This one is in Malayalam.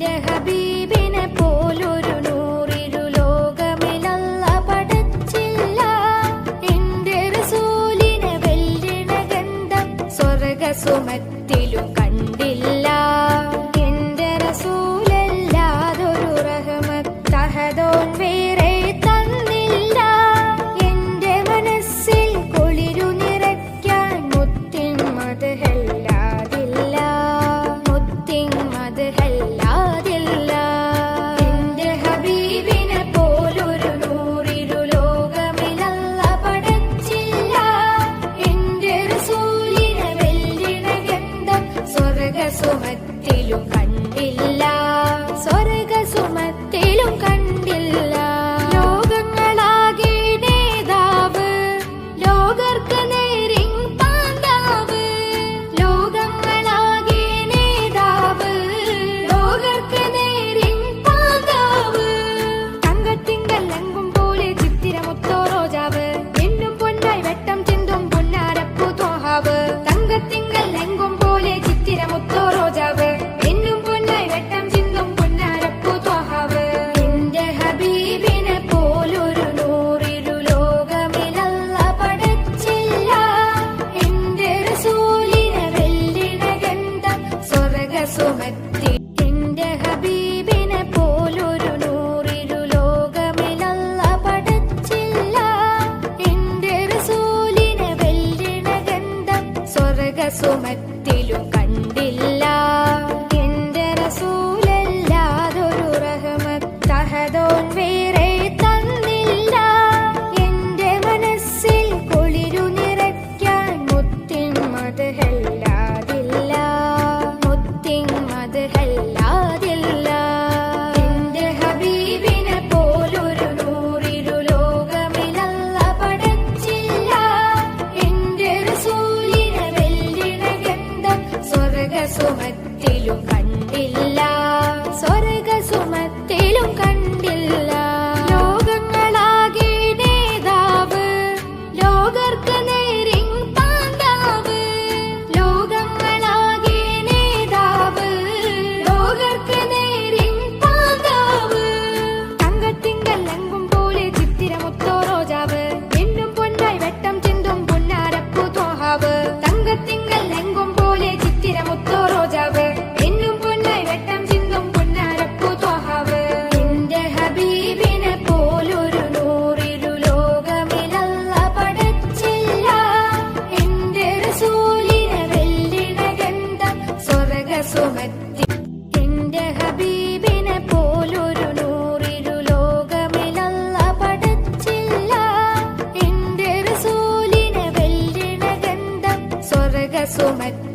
എന്റെ ഹബീബിനെ പോലൊരു നൂറിരു ലോകമിലല്ല പടച്ചില്ല. എന്റെ റസൂലിനെ വെല്ലിണ ഗന്ധം സ്വർഗസുമത്തിലും കണ്ടില്ല. എന്റെ റസൂലല്ലാതൊരു റഹ്മത്തഹദോൻ വേറെ തന്നില്ല. എന്റെ മനസ്സിൽ കുളിരു നിറയ്ക്കാൻ മുത്തിൻ മദ്ഹല്ലാതില്ല, മുത്തിൻ മദ്ഹല്ലാതില്ല. എന്റെ ഹബീബിനെ പോലൊരു നൂറിരു ലോകമിലല്ല പടച്ചില്ല. എന്റെ റസൂലിനെ വെല്ലിണ ഗന്ധം സ്വർഗസുമത്തിലും കണ്ടില്ല, സ്വർഗസുമത്തിലും കണ്ടില്ല. ലോകങ്ങളാകെ നേതാവ്, ലോകർക്ക് നേരിൻ പാന്താവ്. ലോകങ്ങളാകെ നേതാവ്, ലോകർക്ക് നേരിൻ പാന്താവ്. തങ്കത്തിങ്കൽ എങ്കും പോലെ ചിത്തിരമുത്തോ റോജാവ്, എന്നും പൊന്നായി വെട്ടം ചിന്തും പുന്നാരപ്പു ത്വഹാവ്. തങ്കത്തിങ്കൽ എങ്കും പോലെ ചിത്തിരമുത്തോ റോജാവ്, എന്നും പൊന്നായി വെട്ടം ചിന്തും പുന്നാരപ്പു ത്വഹാവ്. എന്റെ ഹബീബിനെ പോലൊരു നൂറിരു ലോകമിലല്ല പടച്ചില്ല. എന്റെ റസൂലിനെ വെല്ലിണ ഗന്ധം സ്വർഗസുമത്തി. എന്റെ ഹബീബിനെ പോലൊരു നൂറിരു ലോകമിലല്ല പടച്ചില്ല. എന്റെ റസൂലിനെ വെല്ലിണ ഗന്ധം സ്വർഗസുമത്തിലും കണ്ടില്ല. എന്റെ റസൂലല്ലാതൊരു റഹ്മത്തഹദോൻ വേറെ തന്നില്ല. എന്റെ മനസ്സിൽ കുളിരു നിറയ്ക്കാൻ മുത്തിൻ മദ്ഹല്ലാതില്ല, മുത്തിൻ മദ്ഹല്ലാതില്ല. എന്റെ ഹബീബിനെ പോലൊരു നൂറിരു ലോകമിലല്ല പടച്ചില്ല. എന്റെ റസൂലിനെ വെല്ലിണ ഗന്ധം സ്വർഗസുമത്തിലും കണ്ടില്ല, സ്വർഗസുമത്തിലും കണ്ടില്ല. ലോകങ്ങളാകെ നേതാവ്, ലോകർക്ക് നേരിൻ പാന്താവ്. ലോകങ്ങളാകെ നേതാവ്, ലോകർക്ക് നേരിൻ പാന്താവ്. തങ്കത്തിങ്കൽ എങ്കും പോലെ ചിത്തിരമുത്തോ റോജാവ്, എന്നും പൊന്നായി വെട്ടം ചിന്തും പുന്നാരപ്പു ത്വഹാവ്. തങ്കത്തിങ്കൽ എങ്കും പോലെ ചിത്തിരമുത്തോ റോജാവ്, എന്നും പൊന്നായി വെട്ടം ചിന്തും പുന്നാരപ്പു ത്വഹാവ്. എന്റെ ഹബീബിനെ പോലൊരു നൂറിരു ലോകമിലല്ല പടച്ചില്ല. എന്റെ റസൂലിനെ വെല്ലിണ ഗന്ധം സ്വർഗസുമത്തി. എന്റെ ഹബീബിനെ പോലൊരു നൂറിരു ലോകമിലല്ല പടച്ചില്ല. എന്റെ റസൂലിനെ വെല്ലിണ ഗന്ധം സ്വർഗസുമത്തി.